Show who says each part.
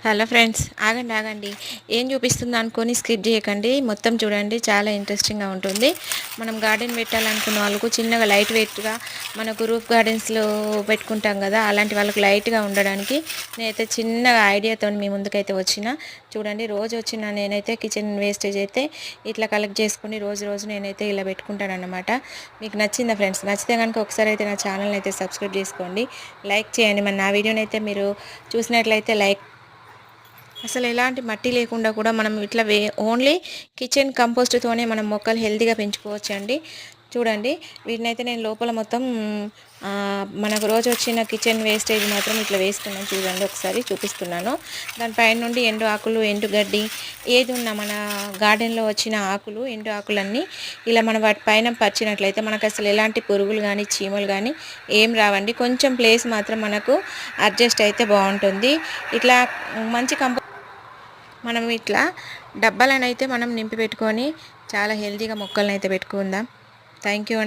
Speaker 1: Hello friends, ఆగండి ఆగండి. ఏం చూపిస్తుంది అనుకొని స్కిప్ చేయకండి, మొత్తం చూడండి. చాలా ఇంట్రెస్టింగ్గా ఉంటుంది. మనం గార్డెన్ పెట్టాలనుకున్న వాళ్ళకు చిన్నగా లైట్ వెయిట్గా మనకు రూఫ్ గార్డెన్స్లో పెట్టుకుంటాం కదా, అలాంటి వాళ్ళకు లైట్గా ఉండడానికి నేనైతే చిన్నగా ఐడియాతో మీ ముందుకైతే వచ్చిన. చూడండి, రోజు వచ్చిన నేనైతే కిచెన్ వేస్టేజ్ అయితే ఇట్లా కలెక్ట్ చేసుకుని రోజు రోజు నేనైతే ఇలా పెట్టుకుంటాను అన్నమాట. మీకు నచ్చిందా ఫ్రెండ్స్? నచ్చితే కనుక ఒకసారి అయితే నా ఛానల్ని అయితే సబ్స్క్రైబ్ చేసుకోండి, లైక్ చేయండి. మన నా వీడియోని అయితే మీరు చూసినట్లయితే లైక్. అసలు ఎలాంటి మట్టి లేకుండా కూడా మనం ఇట్లా ఓన్లీ కిచెన్ కంపోస్ట్తోనే మనం మొక్కలు హెల్తీగా పెంచుకోవచ్చు అండి. చూడండి, వీటినైతే నేను లోపల మొత్తం మనకు రోజు వచ్చిన కిచెన్ వేస్టేజ్ మాత్రం ఇట్లా వేసుకున్నాను. చూడండి, ఒకసారి చూపిస్తున్నాను. దానిపైన నుండి ఎండు ఆకులు, ఎండు గడ్డి, ఏది ఉన్నా మన గార్డెన్లో వచ్చిన ఆకులు, ఎండు ఆకులన్నీ ఇలా మనం వాటి పైన పరిచినట్లయితే మనకు అసలు ఎలాంటి పురుగులు కానీ చీమలు కానీ ఏం రావండి. కొంచెం ప్లేస్ మాత్రం మనకు అడ్జస్ట్ అయితే బాగుంటుంది. ఇట్లా మంచి మనం ఇట్లా డబ్బాలనైతే మనం నింపి పెట్టుకొని చాలా హెల్తీగా మొక్కలను అయితే పెట్టుకుందాం. Thank you.